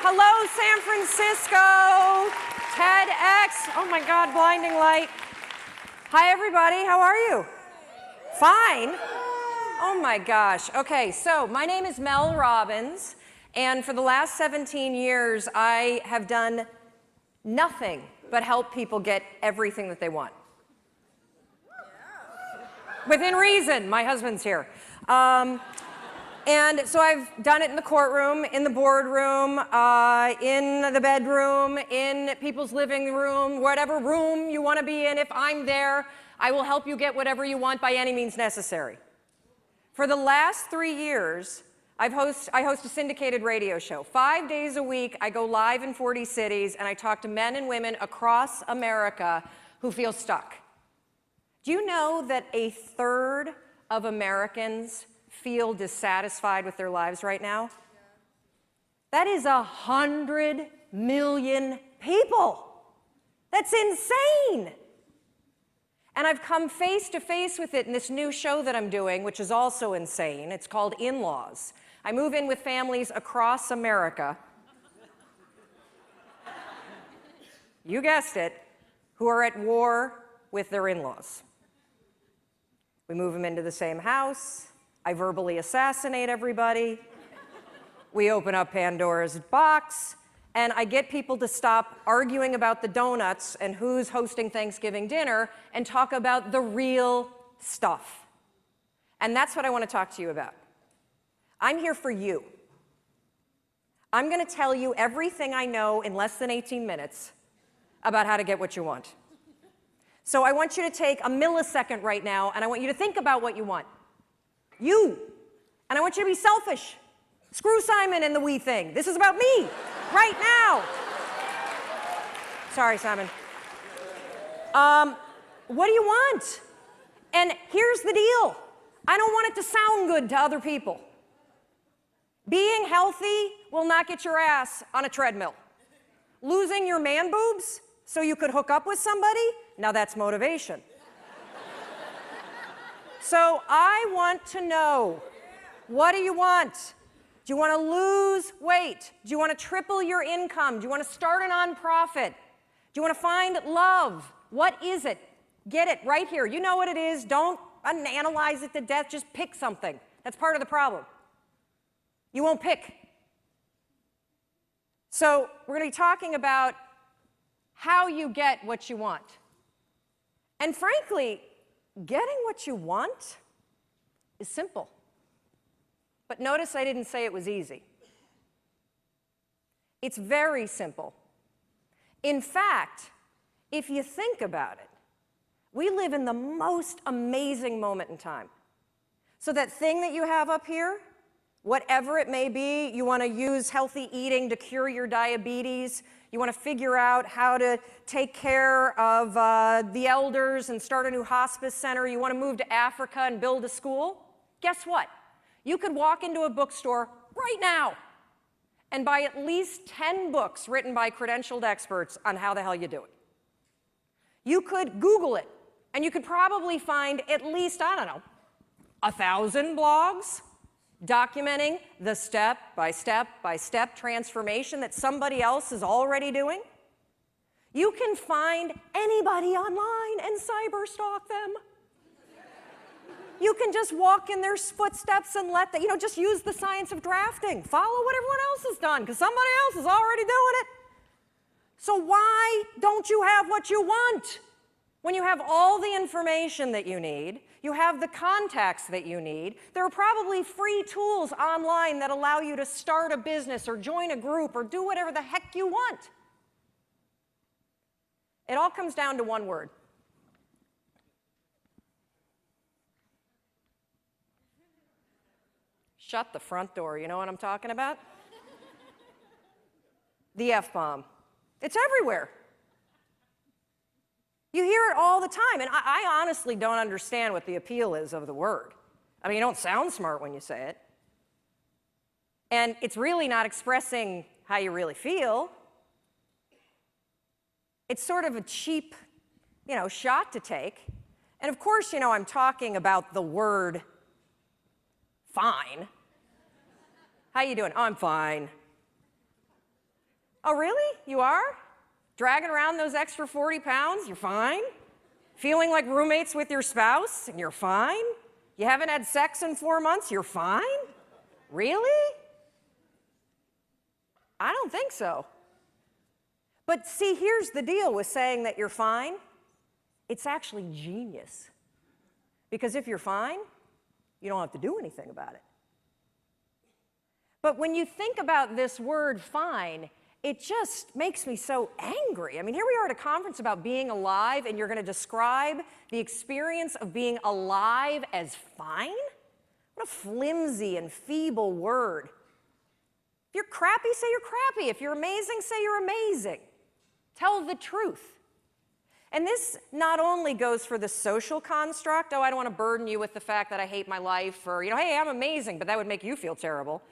Hello, San Francisco. TEDx. Oh my God, blinding light. Hi, everybody. How are you? Fine. Oh my gosh. Okay, so my name is Mel Robbins, and for the last 17 years, I have done nothing but help people get everything that they want. Within reason. My husband's here. And so I've done it in the courtroom, in the boardroom, in the bedroom, in people's living room, whatever room you want to be in. If I'm there, I will help you get whatever you want by any means necessary. For the last 3 years, I host a syndicated radio show. 5 days a week, I go live in 40 cities, and I talk to men and women across America who feel stuck. Do you know that 1/3 of Americans feel dissatisfied with their lives right now? That is 100 million people. That's insane. And I've come face to face with it in this new show that I'm doing, which is also insane. It's called In-Laws. I move in with families across America. You guessed it, who are at war with their in-laws. We move them into the same house. I verbally assassinate everybody. We open up Pandora's box, and I get people to stop arguing about the donuts and who's hosting Thanksgiving dinner and talk about the real stuff. And that's what I want to talk to you about. I'm here for you. I'm going to tell you everything I know in less than 18 minutes about how to get what you want. So I want you to take a millisecond right now, and I want you to think about what you want. You. And I want you to be selfish. Screw Simon and the we thing. This is about me, right now. Sorry, Simon. What do you want? And here's the deal. I don't want it to sound good to other people. Being healthy will not get your ass on a treadmill. Losing your man boobs so you could hook up with somebody, now that's motivation. So I want to know, what do you want? Do you want to lose weight? Do you want to triple your income? Do you want to start a nonprofit? Do you want to find love? What is it? Get it right here. You know what it is. Don't analyze it to death. Just pick something. That's part of the problem. You won't pick. So we're going to be talking about how you get what you want. And frankly, getting what you want is simple. But notice I didn't say it was easy. It's very simple. In fact, if you think about it, we live in the most amazing moment in time. So that thing that you have up here, whatever it may be, you want to use healthy eating to cure your diabetes, you want to figure out how to take care of the elders and start a new hospice center, you want to move to Africa and build a school, guess what? You could walk into a bookstore right now and buy at least 10 books written by credentialed experts on how the hell you do it. You could Google it, and you could probably find at least, I don't know, 1,000 blogs documenting the step-by-step transformation that somebody else is already doing. You can find anybody online and cyberstalk them. You can just walk in their footsteps and let them, just use the science of drafting. Follow what everyone else has done, because somebody else is already doing it. So why don't you have what you want? When you have all the information that you need, you have the contacts that you need, there are probably free tools online that allow you to start a business or join a group or do whatever the heck you want. It all comes down to one word. Shut the front door. You know what I'm talking about? The F-bomb. It's everywhere. You hear it all the time, and I honestly don't understand what the appeal is of the word. I mean, you don't sound smart when you say it. And it's really not expressing how you really feel. It's sort of a cheap, shot to take. And of course, I'm talking about the word fine. How you doing? Oh, I'm fine. Oh, really? You are? Dragging around those extra 40 pounds? You're fine? Feeling like roommates with your spouse? And you're fine? You haven't had sex in 4 months? You're fine? Really? I don't think so. But see, here's the deal with saying that you're fine. It's actually genius. Because if you're fine, you don't have to do anything about it. But when you think about this word fine, it just makes me so angry. I mean, here we are at a conference about being alive, and you're going to describe the experience of being alive as fine? What a flimsy and feeble word. If you're crappy, say you're crappy. If you're amazing, say you're amazing. Tell the truth. And this not only goes for the social construct, oh, I don't want to burden you with the fact that I hate my life, or, hey, I'm amazing, but that would make you feel terrible.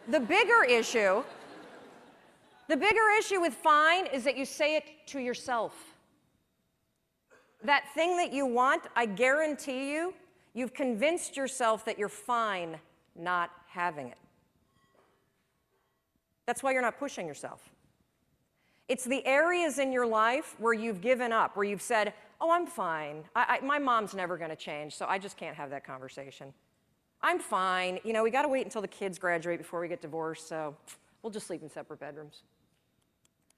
The bigger issue with fine is that you say it to yourself. That thing that you want, I guarantee you, you've convinced yourself that you're fine not having it. That's why you're not pushing yourself. It's the areas in your life where you've given up, where you've said, oh, I'm fine. My mom's never going to change, so I just can't have that conversation. I'm fine. We got to wait until the kids graduate before we get divorced, so we'll just sleep in separate bedrooms.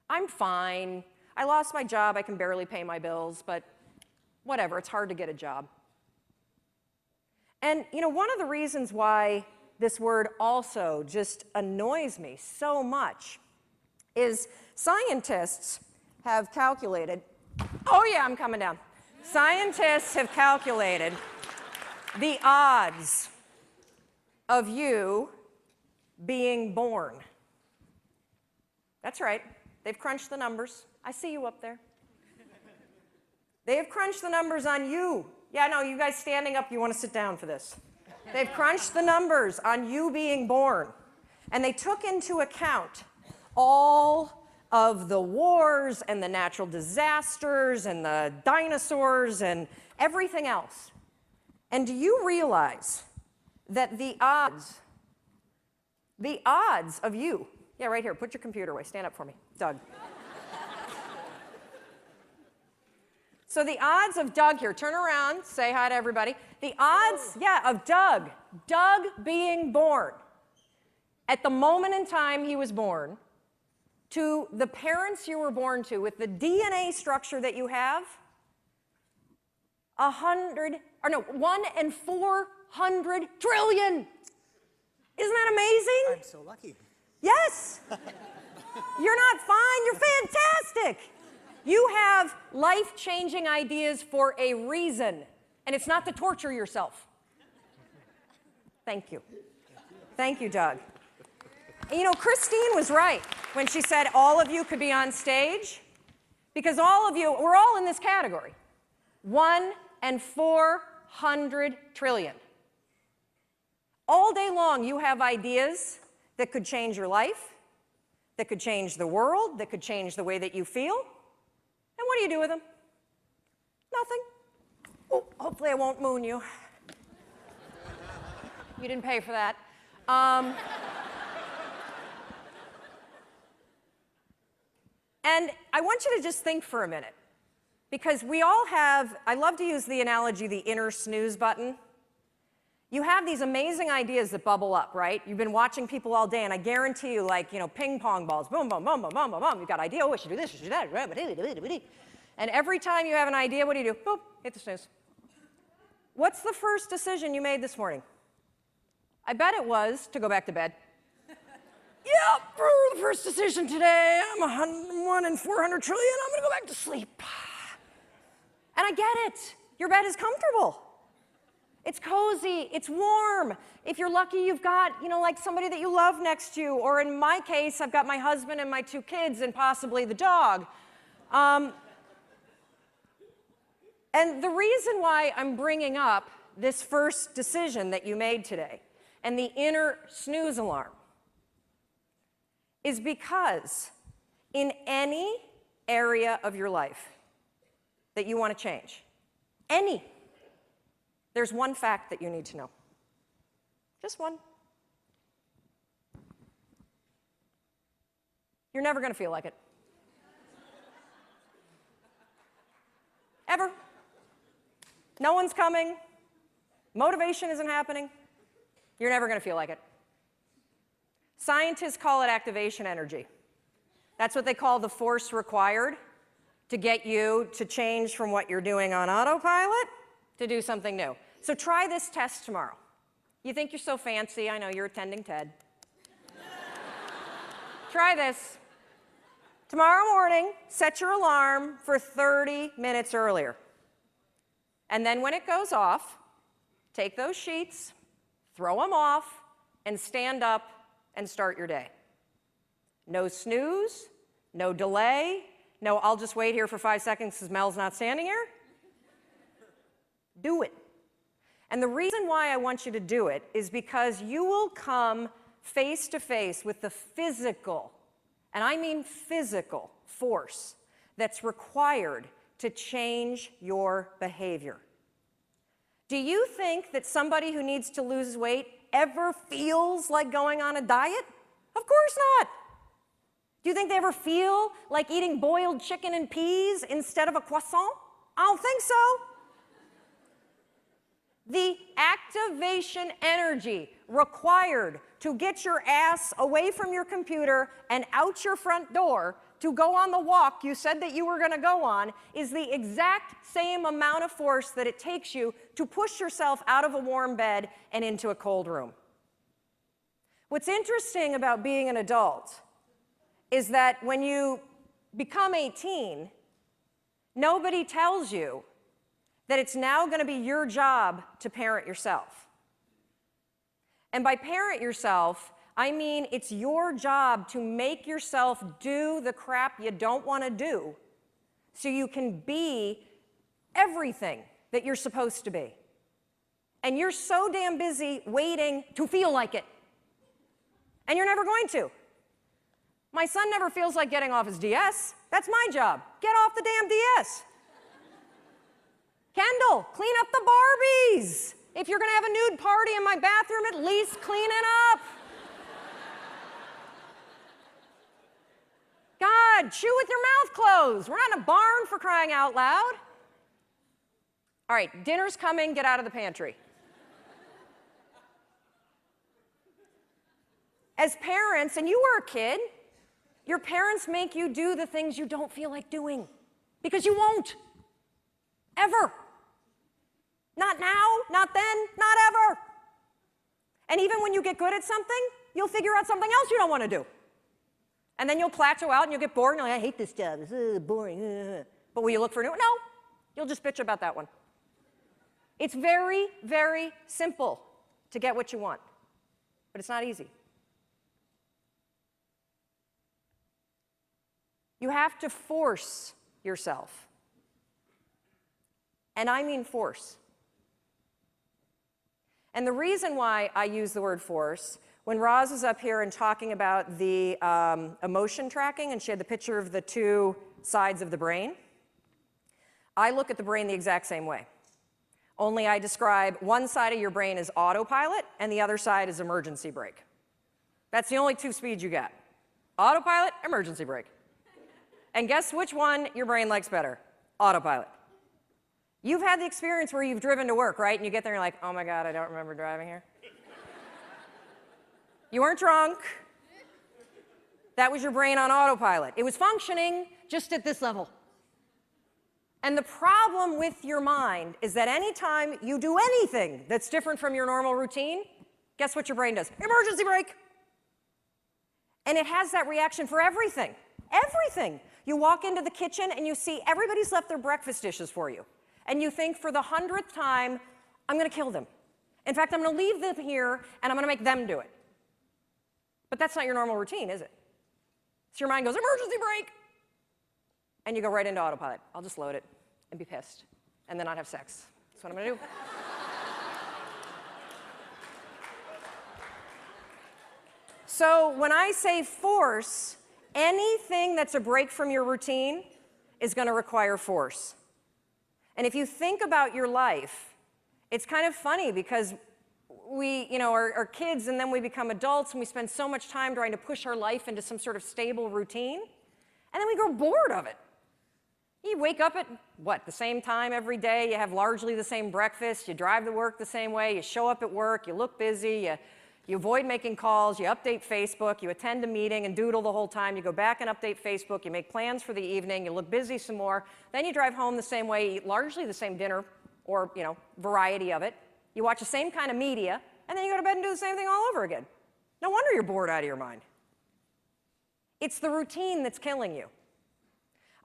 I'm fine. I lost my job. I can barely pay my bills, but whatever. It's hard to get a job. And, one of the reasons why this word also just annoys me so much is scientists have calculated, oh yeah, I'm coming down. Scientists have calculated the odds of you being born. That's right. They've crunched the numbers. I see you up there. They have crunched the numbers on you. Yeah, no, you guys standing up, you want to sit down for this. They've crunched the numbers on you being born. And they took into account all of the wars and the natural disasters and the dinosaurs and everything else. And do you realize that the odds of you, yeah, right here, put your computer away, stand up for me, Doug. So the odds of Doug here, turn around, say hi to everybody. The odds, of Doug being born at the moment in time he was born to the parents you were born to with the DNA structure that you have, 1 in 400 trillion. Isn't that amazing? I'm so lucky. Yes. You're not fine, you're fantastic. You have life-changing ideas for a reason, and it's not to torture yourself. Thank you. Thank you, Doug. And Christine was right when she said all of you could be on stage, because all of you, we're all in this category. 1 in 400 trillion. All day long, you have ideas that could change your life, that could change the world, that could change the way that you feel. And what do you do with them? Nothing. Oh, hopefully I won't moon you. You didn't pay for that. And I want you to just think for a minute, because we all have, I love to use the analogy, the inner snooze button. You have these amazing ideas that bubble up, right? You've been watching people all day, and I guarantee you, like, ping pong balls, boom, boom, boom, boom, boom, boom, boom. You've got an idea, oh, I should do this, I should do that. And every time you have an idea, what do? Boop, hit the snooze. What's the first decision you made this morning? I bet it was to go back to bed. Yeah, the first decision today, I'm 1 in 400 trillion, I'm gonna go back to sleep. And I get it. Your bed is comfortable. It's cozy, it's warm. If you're lucky, you've got, like somebody that you love next to you, or in my case, I've got my husband and my 2 kids and possibly the dog. And the reason why I'm bringing up this first decision that you made today and the inner snooze alarm is because in any area of your life that you want to change, there's one fact that you need to know. Just one. you're never going to feel like it. Ever. No one's coming. Motivation isn't happening. You're never going to feel like it. Scientists call it activation energy. That's what they call the force required to get you to change from what you're doing on autopilot to do something new. So try this test tomorrow. You think you're so fancy. I know you're attending TED. Try this. Tomorrow morning, set your alarm for 30 minutes earlier. And then when it goes off, take those sheets, throw them off, and stand up and start your day. No snooze, no delay, no I'll just wait here for 5 seconds because Mel's not standing here. Do it. And the reason why I want you to do it is because you will come face to face with the physical, and I mean physical, force that's required to change your behavior. Do you think that somebody who needs to lose weight ever feels like going on a diet? Of course not. Do you think they ever feel like eating boiled chicken and peas instead of a croissant? I don't think so. The activation energy required to get your ass away from your computer and out your front door to go on the walk you said that you were going to go on is the exact same amount of force that it takes you to push yourself out of a warm bed and into a cold room. What's interesting about being an adult is that when you become 18, nobody tells you that it's now going to be your job to parent yourself. And by parent yourself, I mean it's your job to make yourself do the crap you don't want to do so you can be everything that you're supposed to be. And you're so damn busy waiting to feel like it. And you're never going to. My son never feels like getting off his DS. That's my job. Get off the damn DS. Kendall, clean up the Barbies. If you're going to have a nude party in my bathroom, at least clean it up. God, chew with your mouth closed. We're not in a barn for crying out loud. All right, dinner's coming. Get out of the pantry. As parents, and you were a kid, your parents make you do the things you don't feel like doing because you won't. Ever. Not now, not then, not ever. And even when you get good at something, you'll figure out something else you don't want to do. And then you'll plateau out and you'll get bored and you're like, I hate this job, it's boring. But will you look for a new one? No, you'll just bitch about that one. It's very, very simple to get what you want, but it's not easy. You have to force yourself. And I mean force. And the reason why I use the word force, when Roz was up here and talking about the emotion tracking, and she had the picture of the two sides of the brain, I look at the brain the exact same way. Only I describe one side of your brain as autopilot, and the other side is emergency brake. That's the only two speeds you get. Autopilot, emergency brake. And guess which one your brain likes better? Autopilot. You've had the experience where you've driven to work, right? And you get there and you're like, oh my God, I don't remember driving here. You weren't drunk. That was your brain on autopilot. It was functioning just at this level. And the problem with your mind is that anytime you do anything that's different from your normal routine, guess what your brain does? Emergency brake. And it has that reaction for everything. Everything. You walk into the kitchen and you see everybody's left their breakfast dishes for you. And you think for the 100th time, I'm going to kill them. In fact, I'm going to leave them here and I'm going to make them do it. But that's not your normal routine, is it? So your mind goes, emergency brake. And you go right into autopilot. I'll just load it and be pissed and then not have sex. That's what I'm going to do. So when I say force, anything that's a break from your routine is going to require force. And if you think about your life, it's kind of funny because are kids, and then we become adults, and we spend so much time trying to push our life into some sort of stable routine, and then we grow bored of it. You wake up at, the same time every day, you have largely the same breakfast, you drive to work the same way, you show up at work, you look busy, you avoid making calls, you update Facebook, you attend a meeting and doodle the whole time, you go back and update Facebook, you make plans for the evening, you look busy some more, then you drive home the same way, eat largely the same dinner, or, variety of it. You watch the same kind of media, and then you go to bed and do the same thing all over again. No wonder you're bored out of your mind. It's the routine that's killing you.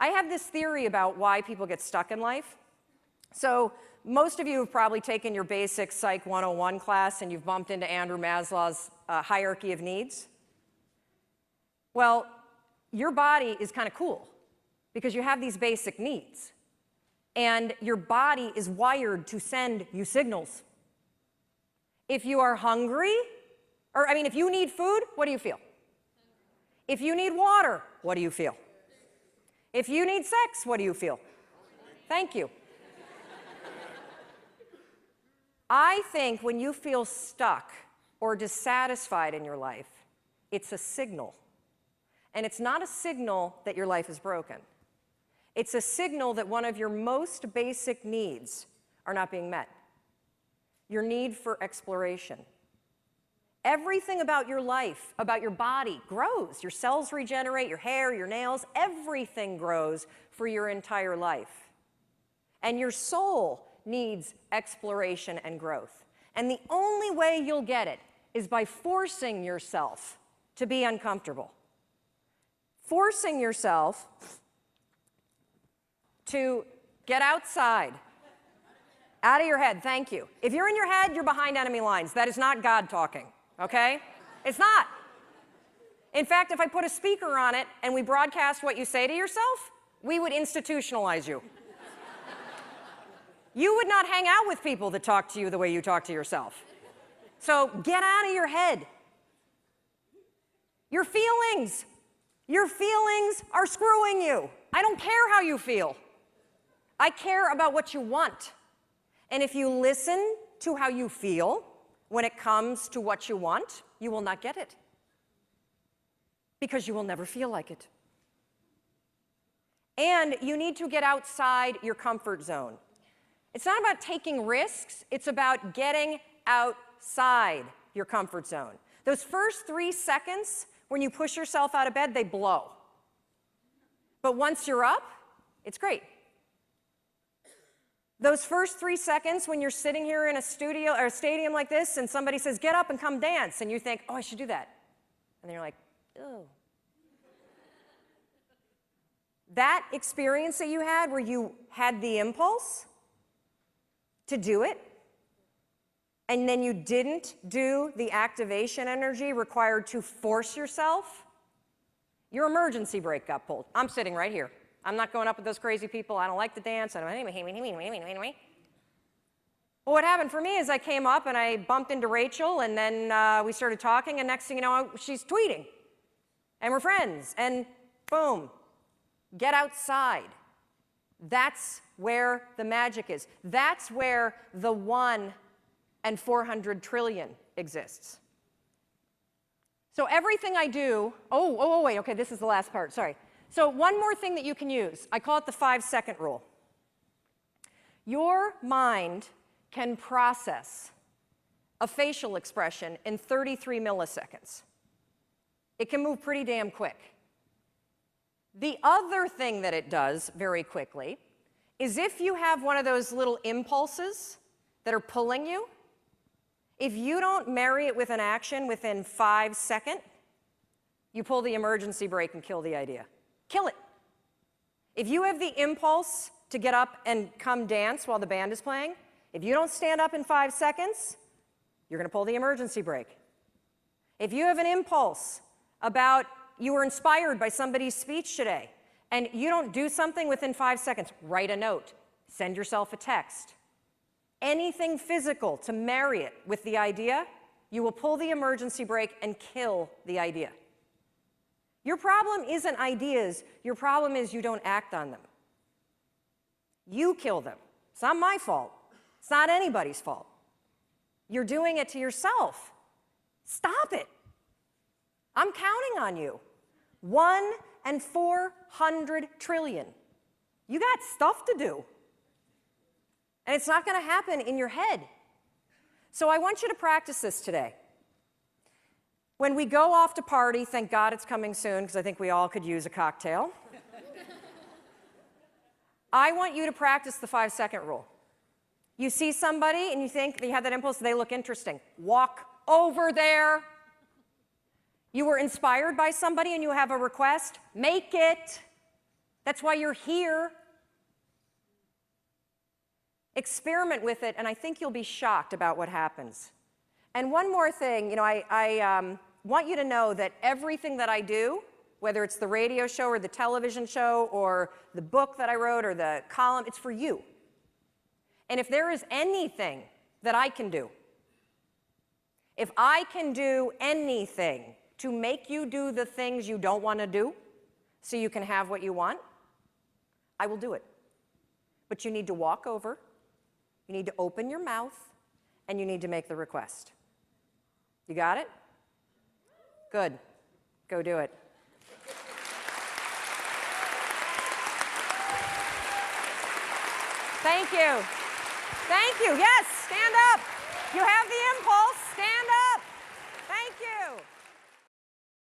I have this theory about why people get stuck in life. So most of you have probably taken your basic Psych 101 class, and you've bumped into Andrew Maslow's hierarchy of needs. Well, your body is kind of cool because you have these basic needs. And your body is wired to send you signals. If you are hungry, if you need food, what do you feel? If you need water, what do you feel? If you need sex, what do you feel? Thank you. I think when you feel stuck or dissatisfied in your life, it's a signal. And it's not a signal that your life is broken. It's a signal that one of your most basic needs are not being met. Your need for exploration. Everything about your life, about your body, grows. Your cells regenerate, your hair, your nails, everything grows for your entire life. And your soul needs exploration and growth. And the only way you'll get it is by forcing yourself to be uncomfortable. Forcing yourself to get outside. Out of your head, thank you. If you're in your head, you're behind enemy lines. That is not God talking, okay? It's not. In fact, if I put a speaker on it and we broadcast what you say to yourself, we would institutionalize you. You would not hang out with people that talk to you the way you talk to yourself. So get out of your head. Your feelings are screwing you. I don't care how you feel. I care about what you want. And if you listen to how you feel when it comes to what you want, you will not get it. Because you will never feel like it. And you need to get outside your comfort zone. It's not about taking risks, it's about getting outside your comfort zone. Those first 3 seconds when you push yourself out of bed, they blow. But once you're up, it's great. Those first 3 seconds when you're sitting here in a studio or a stadium like this and somebody says, get up and come dance, and you think, oh, I should do that. And then you're like, oh. That experience that you had where you had the impulse to do it, and then you didn't do the activation energy required to force yourself, your emergency brake got pulled. I'm sitting right here. I'm not going up with those crazy people. I don't like to dance. Well, what happened for me is I came up and I bumped into Rachel, and then we started talking, and next thing you know, she's tweeting. And we're friends, and boom, get outside. That's where the magic is. That's where the 1 in 400 trillion exists. So everything I do, wait, okay, this is the last part, sorry. So one more thing that you can use, I call it the 5-second rule. Your mind can process a facial expression in 33 milliseconds. It can move pretty damn quick. The other thing that it does very quickly is if you have one of those little impulses that are pulling you, if you don't marry it with an action within 5 seconds, you pull the emergency brake and kill the idea. Kill it. If you have the impulse to get up and come dance while the band is playing, if you don't stand up in 5 seconds, you're going to pull the emergency brake. If you have an impulse about you were inspired by somebody's speech today, and you don't do something within 5 seconds, write a note, send yourself a text. Anything physical to marry it with the idea, you will pull the emergency brake and kill the idea. Your problem isn't ideas, your problem is you don't act on them. You kill them. It's not my fault. It's not anybody's fault. You're doing it to yourself. Stop it. I'm counting on you. 1 in 400 trillion. You got stuff to do. And it's not going to happen in your head. So I want you to practice this today. When we go off to party, thank God it's coming soon, because I think we all could use a cocktail. I want you to practice the 5-second rule. You see somebody and you think, you have that impulse, they look interesting. Walk over there. You were inspired by somebody and you have a request, make it. That's why you're here. Experiment with it, and I think you'll be shocked about what happens. And one more thing, I want you to know that everything that I do, whether it's the radio show or the television show or the book that I wrote or the column, it's for you. And if there is anything that I can do, if I can do anything to make you do the things you don't want to do so you can have what you want, I will do it. But you need to walk over, you need to open your mouth, and you need to make the request. You got it? Good. Go do it. Thank you. Thank you. Yes, stand up. You have the impulse. Stand up.